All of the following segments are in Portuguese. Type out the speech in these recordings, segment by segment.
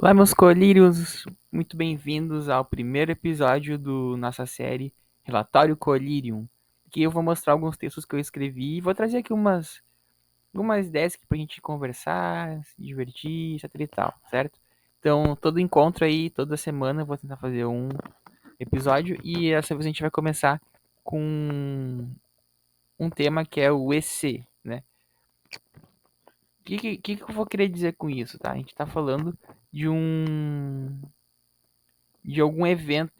Olá, meus colírios, muito bem-vindos ao primeiro episódio do nossa série Relatório Colirium, que eu vou mostrar alguns textos que eu escrevi e vou trazer aqui algumas ideias aqui pra gente conversar, se divertir, etc e tal, certo? Então, todo encontro aí, toda semana eu vou tentar fazer um episódio e dessa vez a gente vai começar com um tema que é o EC, né? O que eu vou querer dizer com isso, tá? A gente tá falando de de algum evento.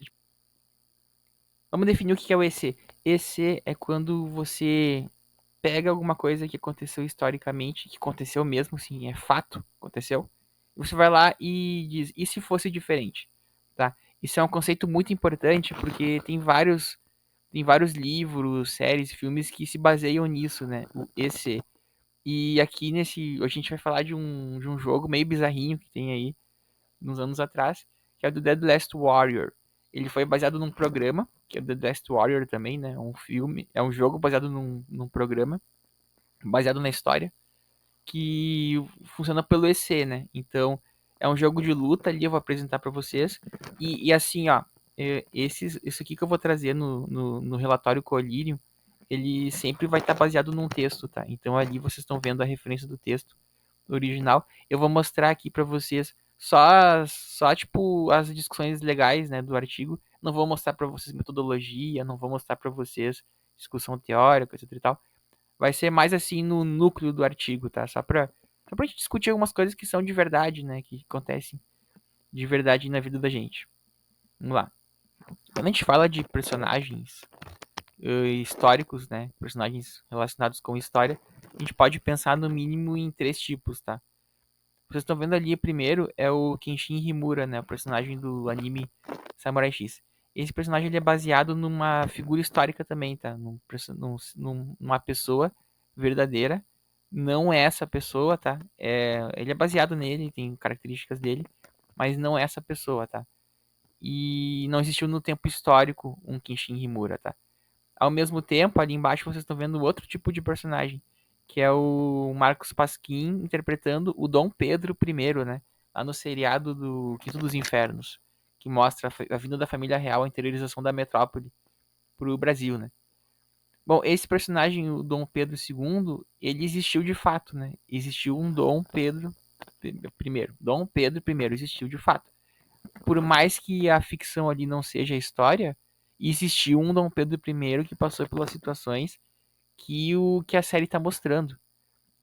Vamos definir o que é o EC. EC é quando você pega alguma coisa que aconteceu historicamente, que aconteceu mesmo, sim, é fato, aconteceu. Você vai lá e diz, e se fosse diferente? Tá? Isso é um conceito muito importante porque tem vários livros, séries, filmes que se baseiam nisso, né? O EC. E aqui hoje a gente vai falar de um jogo meio bizarrinho que tem aí, uns anos atrás, que é o do Dead Last Warrior. Ele foi baseado num programa, que é o The Last Warrior também, né? Um filme, é um jogo baseado num programa, baseado na história, que funciona pelo EC, né? Então, é um jogo de luta ali, eu vou apresentar para vocês. E assim, ó, isso aqui que eu vou trazer no relatório Colírio, ele sempre vai estar baseado num texto, tá? Então ali vocês estão vendo a referência do texto original. Eu vou mostrar aqui para vocês só tipo as discussões legais, né, do artigo. Não vou mostrar para vocês metodologia, não vou mostrar para vocês discussão teórica, etc e tal. Vai ser mais assim no núcleo do artigo, tá? Só pra gente discutir algumas coisas que são de verdade, né, que acontecem de verdade na vida da gente. Vamos lá. Quando a gente fala de personagens históricos, né, personagens relacionados com história, a gente pode pensar no mínimo em três tipos, tá? Vocês estão vendo ali, primeiro é o Kenshin Himura, né, o personagem do anime Samurai X. Esse personagem ele é baseado numa figura histórica também, tá? Numa pessoa verdadeira. Não é essa pessoa, tá? Ele é baseado nele, tem características dele, mas não é essa pessoa, tá? E não existiu no tempo histórico um Kenshin Himura, tá? Ao mesmo tempo, ali embaixo vocês estão vendo outro tipo de personagem, que é o Marcos Pasquim interpretando o Dom Pedro I, né? Lá no seriado do Quinto dos Infernos, que mostra a vinda da família real, a interiorização da metrópole pro Brasil, né? Bom, esse personagem, o Dom Pedro II, ele existiu de fato, né? Existiu um Dom Pedro I. Dom Pedro I existiu de fato. Por mais que a ficção ali não seja a história, existiu um Dom Pedro I que passou pelas situações que a série está mostrando.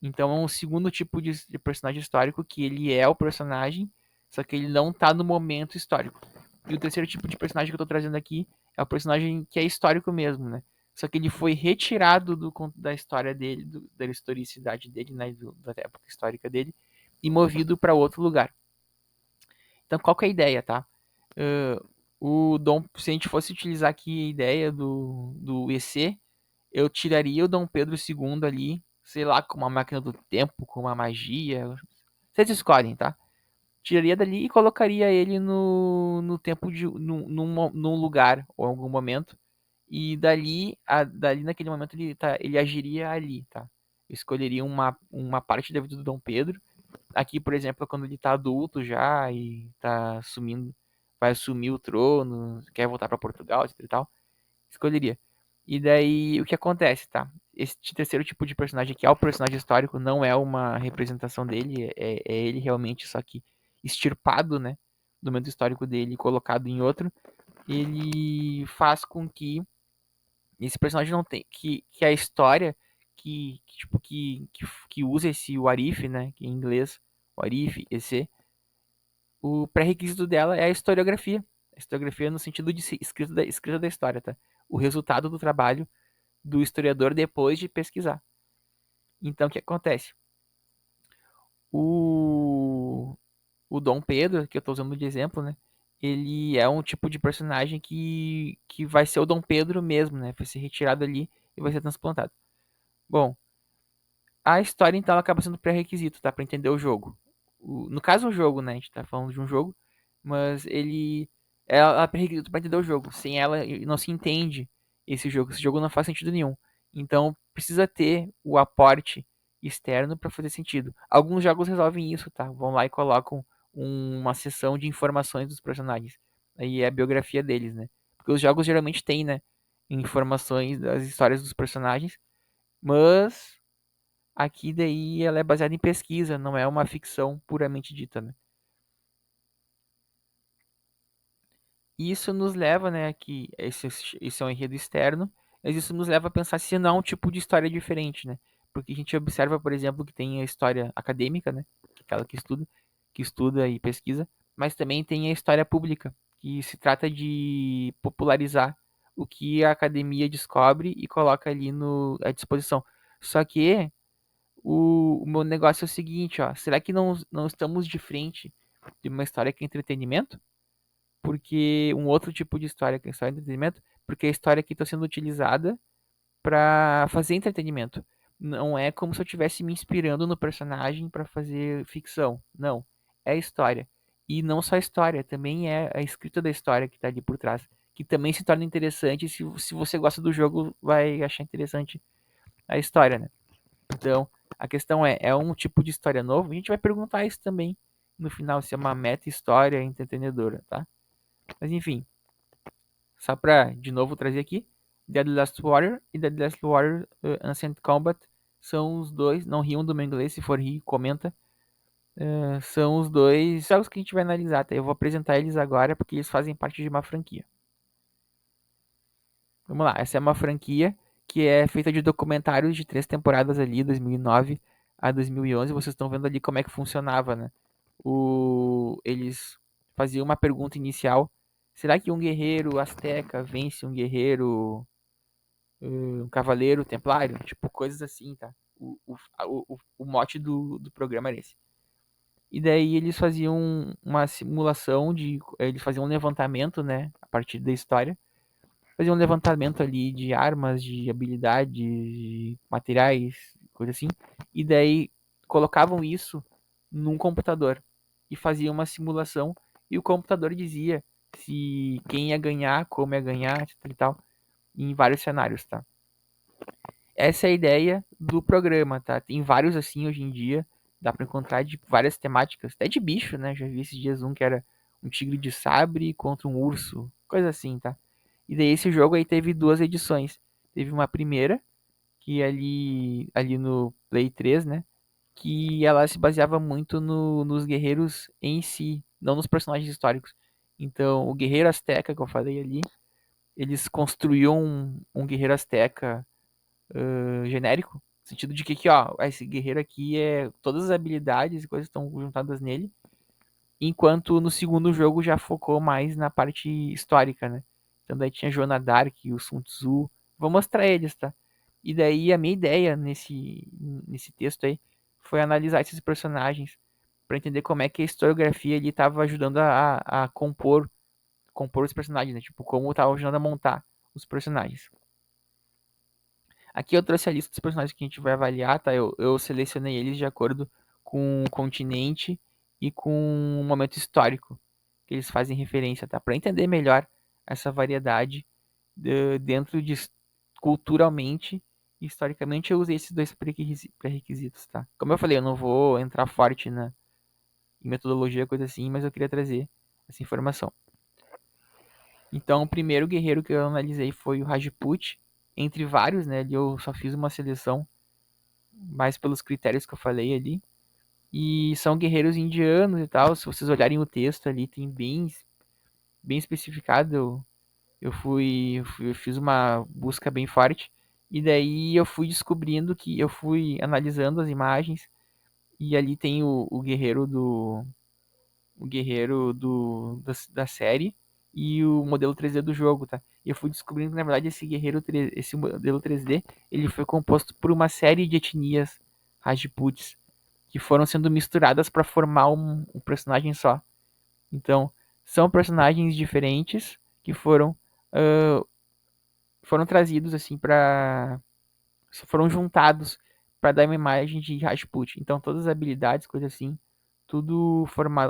Então é um segundo tipo de personagem histórico que ele é o personagem, só que ele não tá no momento histórico. E o terceiro tipo de personagem que eu tô trazendo aqui é o personagem que é histórico mesmo, né? Só que ele foi retirado da história dele, da historicidade dele, né? Da época histórica dele, e movido para outro lugar. Então, qual que é a ideia, tá? Se a gente fosse utilizar aqui a ideia do EC, eu tiraria o Dom Pedro II ali, sei lá, com uma máquina do tempo, com uma magia. Vocês escolhem, tá? Tiraria dali e colocaria ele no tempo num lugar ou em algum momento. E dali naquele momento ele agiria ali, tá? Eu escolheria uma parte da vida do Dom Pedro. Aqui, por exemplo, quando ele tá adulto já e tá assumindo, vai assumir o trono, quer voltar para Portugal, etc e tal, escolheria. E daí, o que acontece, tá? Esse terceiro tipo de personagem, que é o personagem histórico, não é uma representação dele, é ele realmente, só que extirpado, né? Do momento histórico dele e colocado em outro. Ele faz com que esse personagem não tem. Que a história tipo, que usa esse what if, né? Que em inglês, what if, esse, o pré-requisito dela é a historiografia. A historiografia no sentido de ser escrita da história, tá? O resultado do trabalho do historiador depois de pesquisar. Então, o que acontece? O, o Dom Pedro, que eu estou usando de exemplo, né? Ele é um tipo de personagem que vai ser o Dom Pedro mesmo, né? Vai ser retirado ali e vai ser transplantado. Bom, a história então ela acaba sendo pré-requisito, tá? Para entender o jogo. No caso, o jogo, né? A gente tá falando de um jogo, mas ela é pré-requisito para entender o jogo. Sem ela, não se entende esse jogo. Esse jogo não faz sentido nenhum. Então, precisa ter o aporte externo para fazer sentido. Alguns jogos resolvem isso, tá? Vão lá e colocam uma seção de informações dos personagens. Aí é a biografia deles, né? Porque os jogos geralmente têm, né? Informações das histórias dos personagens, mas aqui daí ela é baseada em pesquisa, não é uma ficção puramente dita, né? E isso nos leva, né, que esse é um enredo externo, mas isso nos leva a pensar se não é um tipo de história diferente, né? Porque a gente observa, por exemplo, que tem a história acadêmica, né? Aquela que estuda e pesquisa, mas também tem a história pública, que se trata de popularizar o que a academia descobre e coloca ali à disposição. Só que o meu negócio é o seguinte, ó, será que não estamos de frente de uma história que é entretenimento? Porque um outro tipo de história que é história de entretenimento, porque a história aqui está sendo utilizada para fazer entretenimento. Não é como se eu estivesse me inspirando no personagem para fazer ficção. Não, é história. E não só a história, também é a escrita da história que está ali por trás, que também se torna interessante. Se você gosta do jogo, vai achar interessante a história, né? Então, a questão é um tipo de história novo? A gente vai perguntar isso também no final, se é uma meta história entretenedora, tá? Mas enfim, só pra de novo trazer aqui, Dead Last Warrior e Dead Last Warrior Ancient Combat são os dois, não riam do meu inglês, se for rir, comenta. São os dois jogos que a gente vai analisar, tá? Eu vou apresentar eles agora porque eles fazem parte de uma franquia. Vamos lá, essa é uma franquia que é feita de documentários de 3 temporadas ali, 2009 a 2011. Vocês estão vendo ali como é que funcionava, né? Eles faziam uma pergunta inicial: será que um guerreiro asteca vence um guerreiro, um cavaleiro templário? Tipo, coisas assim, tá? O mote do programa era esse. E daí eles faziam uma simulação eles faziam um levantamento, né? A partir da história. Faziam um levantamento ali de armas, de habilidades, de materiais, coisa assim. E daí colocavam isso num computador e faziam uma simulação e o computador dizia se quem ia ganhar, como ia ganhar, etc e tal, em vários cenários, tá? Essa é a ideia do programa, tá? Tem vários assim hoje em dia, dá pra encontrar de várias temáticas, até de bicho, né? Já vi esses dias um que era um tigre de sabre contra um urso, coisa assim, tá? E daí esse jogo aí teve 2 edições. Teve uma primeira, que ali no Play 3, né? Que ela se baseava muito nos guerreiros em si, não nos personagens históricos. Então, o guerreiro asteca que eu falei ali, eles construíam um guerreiro asteca genérico, no sentido de que, ó, esse guerreiro aqui todas as habilidades e coisas estão juntadas nele, enquanto no segundo jogo já focou mais na parte histórica, né? Então daí tinha Joana Dark, o Sun Tzu, vou mostrar eles, tá? E daí a minha ideia nesse texto aí foi analisar esses personagens para entender como é que a historiografia ele estava ajudando a compor os personagens, né? Tipo, como estava ajudando a montar os personagens. Aqui eu trouxe a lista dos personagens que a gente vai avaliar, tá? Eu selecionei eles de acordo com o continente e com o momento histórico que eles fazem referência, tá? Para entender melhor essa variedade dentro de culturalmente e historicamente, eu usei esses 2 pré-requisitos, tá? Como eu falei, eu não vou entrar forte em metodologia, coisa assim, mas eu queria trazer essa informação. Então, o primeiro guerreiro que eu analisei foi o Rajput, entre vários, né? Eu só fiz uma seleção mais pelos critérios que eu falei ali. E são guerreiros indianos e tal. Se vocês olharem o texto ali, tem bem especificado. Eu fiz uma busca bem forte. E daí eu fui descobrindo que eu fui analisando as imagens. E ali tem o guerreiro da série e o modelo 3D do jogo, tá? E eu fui descobrindo que, na verdade, esse modelo 3D, ele foi composto por uma série de etnias Rajputs que foram sendo misturadas para formar um personagem só. Então, são personagens diferentes que uh, foram trazidos assim para foram juntados para dar uma imagem de Rajput. Então, todas as habilidades, coisas assim, tudo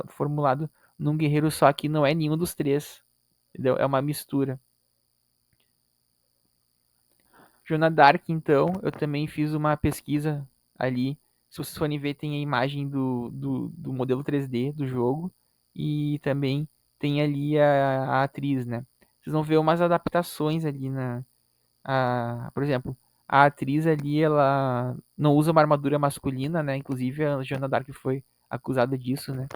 formulado num guerreiro só que não é nenhum dos três. Entendeu? É uma mistura. Joana Dark, então, eu também fiz uma pesquisa ali. Se vocês forem ver, tem a imagem do modelo 3D do jogo. e também tem ali a atriz, né? Vocês vão ver umas adaptações ali por exemplo, a atriz ali, ela não usa uma armadura masculina, né? Inclusive a Joana Dark foi acusada disso, né?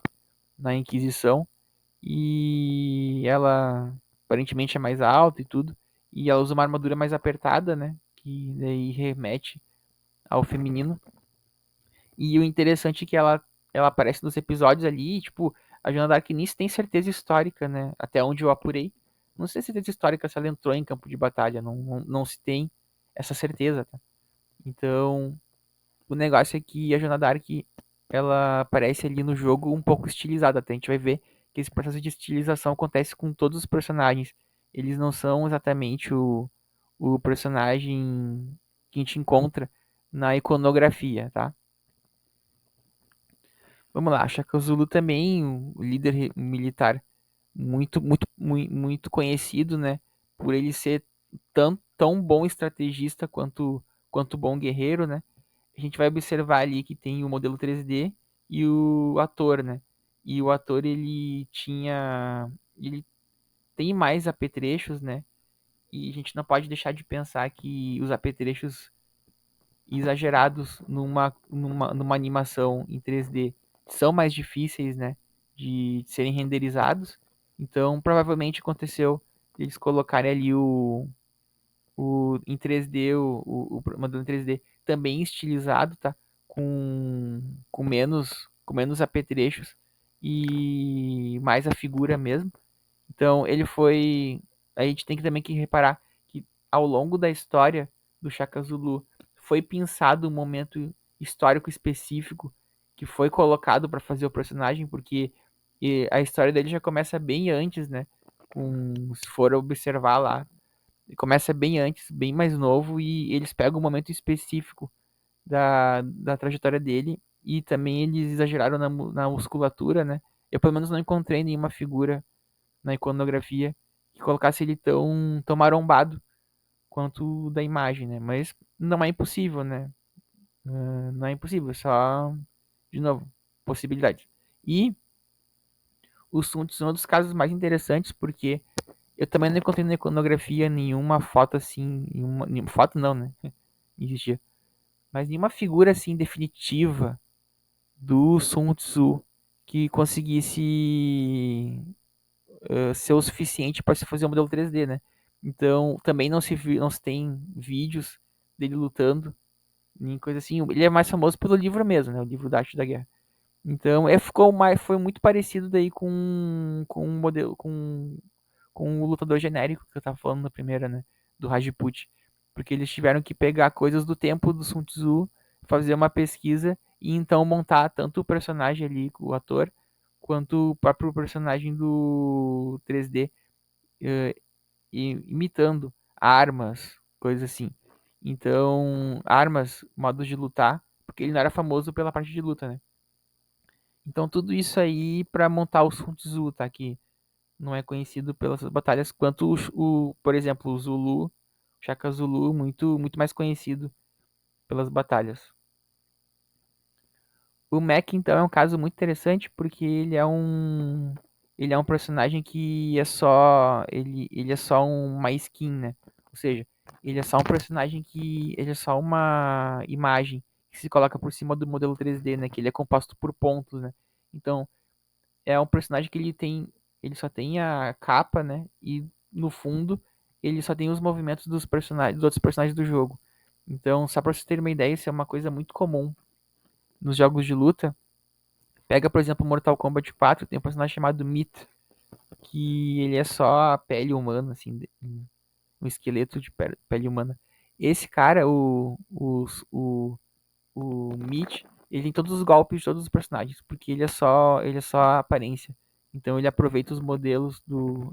Na Inquisição. E ela aparentemente é mais alta e tudo. E ela usa uma armadura mais apertada, né? Que daí remete ao feminino. E o interessante é que ela aparece nos episódios ali, e, tipo, a Joana Dark nem se tem certeza histórica, né? Até onde eu apurei. Não sei se certeza histórica se ela entrou em campo de batalha, não se tem essa certeza, tá? Então, o negócio é que a Joana Dark, ela aparece ali no jogo um pouco estilizada, até a gente vai ver que esse processo de estilização acontece com todos os personagens. Eles não são exatamente o personagem que a gente encontra na iconografia, tá? Vamos lá, Shaka Zulu também, um líder militar muito conhecido, né? Por ele ser tão bom estrategista quanto bom guerreiro, né? A gente vai observar ali que tem o modelo 3D e o ator, né? E o ator ele tem mais apetrechos, né? E a gente não pode deixar de pensar que os apetrechos exagerados numa animação em 3D são mais difíceis, né, de serem renderizados. Então, provavelmente aconteceu eles colocarem ali o em 3D, o modelo em 3D também estilizado, tá? Com menos apetrechos e mais a figura mesmo. Então, ele foi. A gente tem que também que reparar que ao longo da história do Shaka Zulu foi pensado um momento histórico específico que foi colocado para fazer o personagem, porque a história dele já começa bem antes, né? Se for observar lá, começa bem antes, bem mais novo, e eles pegam um momento específico da trajetória dele, e também eles exageraram na musculatura, né? Eu pelo menos não encontrei nenhuma figura na iconografia que colocasse ele tão marombado quanto o da imagem, né? Mas não é impossível, né? Não é impossível, é só, de novo, possibilidades. E o Sun Tzu é um dos casos mais interessantes, porque eu também não encontrei na iconografia nenhuma foto assim, nenhuma foto não, né? Existia. Mas nenhuma figura assim definitiva do Sun Tzu que conseguisse ser o suficiente para se fazer um modelo 3D, né? Então, também não se tem vídeos dele lutando, nem coisa assim. Ele é mais famoso pelo livro mesmo, né? O livro da Arte da Guerra. Então, foi muito parecido daí com um modelo, com o lutador genérico que eu tava falando na primeira, né? Do Rajput. Porque eles tiveram que pegar coisas do tempo do Sun Tzu, fazer uma pesquisa e então montar tanto o personagem ali, o ator, quanto o próprio personagem do 3D, eh, imitando armas, coisas assim. Então, armas, modos de lutar, porque ele não era famoso pela parte de luta, né? Então, tudo isso aí para montar o Sun Tzu, tá? Que não é conhecido pelas batalhas quanto por exemplo, o Zulu, o Shaka Zulu, muito mais conhecido pelas batalhas. O Mac, então, é um caso muito interessante porque ele é um personagem que ele é só uma skin, né? Ou seja, ele é só um personagem ele é só uma imagem que se coloca por cima do modelo 3D, né? Que ele é composto por pontos, né? Então, é um personagem que ele só tem a capa, né? E no fundo, ele só tem os movimentos dos outros personagens do jogo. Então, só pra vocês terem uma ideia, isso é uma coisa muito comum nos jogos de luta. Pega, por exemplo, Mortal Kombat 4, tem um personagem chamado Myth, que ele é só a pele humana, assim, um esqueleto de pele humana. Esse cara, o Myth, ele tem todos os golpes de todos os personagens, porque ele é só a aparência. Então ele aproveita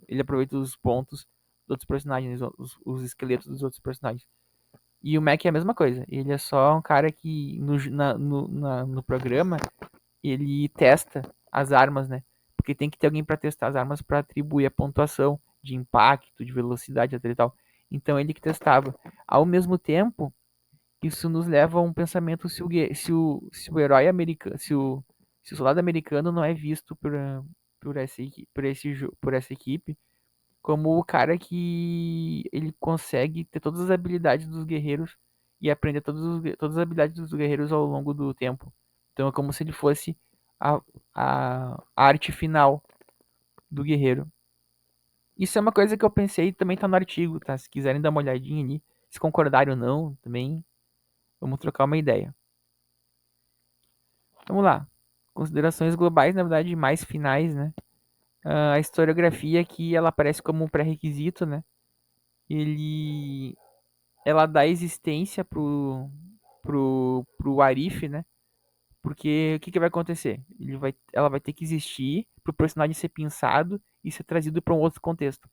ele aproveita os pontos dos outros personagens, os esqueletos dos outros personagens. E o Mac é a mesma coisa. Ele é só um cara que no programa ele testa as armas, né? Porque tem que ter alguém para testar as armas para atribuir a pontuação de impacto, de velocidade, etc e tal. Então ele que testava. Ao mesmo tempo, isso nos leva a um pensamento se o herói americano, se o soldado americano não é visto por essa equipe como o cara que ele consegue ter todas as habilidades dos guerreiros e aprender todas as habilidades dos guerreiros ao longo do tempo. Então é como se ele fosse a, a arte final do guerreiro. Isso é uma coisa que eu pensei, também tá no artigo, tá? Se quiserem dar uma olhadinha ali, se concordarem ou não, também vamos trocar uma ideia. Vamos lá. Considerações globais, na verdade, mais finais, né? A historiografia aqui, ela aparece como um pré-requisito, né? Ele, ela dá existência pro Arif, né? Porque o que, que vai acontecer? Ela vai ter que existir pro personagem ser pensado e ser trazido para um outro contexto.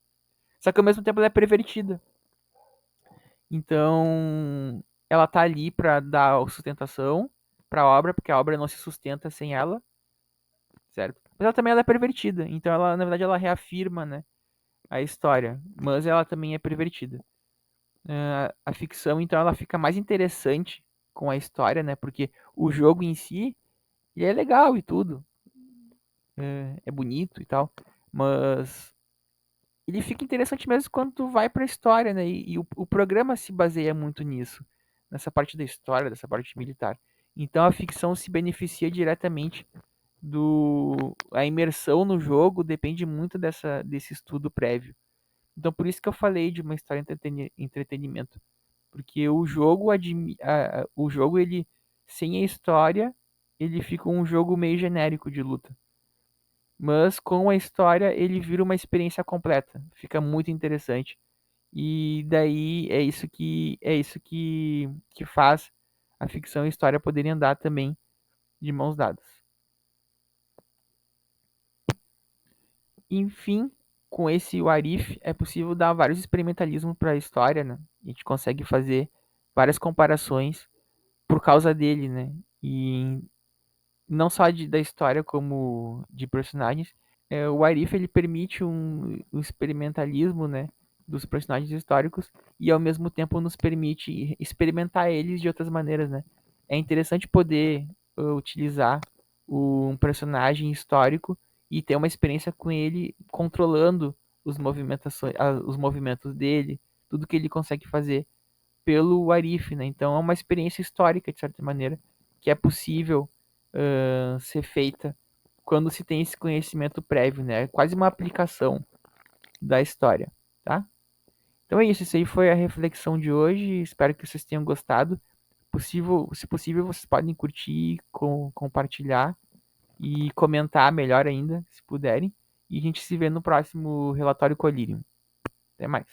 Só que ao mesmo tempo ela é pervertida. Então, ela tá ali para dar sustentação para a obra, porque a obra não se sustenta sem ela, certo? Mas ela é pervertida. Então ela, na verdade, ela reafirma, né, a história, mas ela também é pervertida. A ficção, então, ela fica mais interessante com a história, né? Porque o jogo em si, ele é legal e tudo, é bonito e tal, mas ele fica interessante mesmo quando tu vai pra história, né? E o programa se baseia muito nisso, nessa parte da história, dessa parte militar. Então a ficção se beneficia diretamente do a imersão no jogo depende muito desse estudo prévio. Então por isso que eu falei de uma história entretenimento, porque o jogo ele sem a história, ele fica um jogo meio genérico de luta. Mas com a história ele vira uma experiência completa, fica muito interessante. E daí é isso que faz a ficção e a história poderem andar também de mãos dadas. Enfim, com esse What If, é possível dar vários experimentalismos para a história, né? A gente consegue fazer várias comparações por causa dele, né? E não só da história como de personagens. O Arif ele permite um experimentalismo, né, dos personagens históricos e ao mesmo tempo nos permite experimentar eles de outras maneiras, né? É interessante poder utilizar um personagem histórico e ter uma experiência com ele controlando os movimentos dele, tudo que ele consegue fazer pelo Arif, né? Então é uma experiência histórica de certa maneira que é possível ser feita quando se tem esse conhecimento prévio, né? É quase uma aplicação da história, tá? Então é isso, isso aí foi a reflexão de hoje. Espero que vocês tenham gostado. Se possível, vocês podem curtir, compartilhar e comentar melhor ainda, se puderem. E a gente se vê no próximo relatório Colírio. Até mais.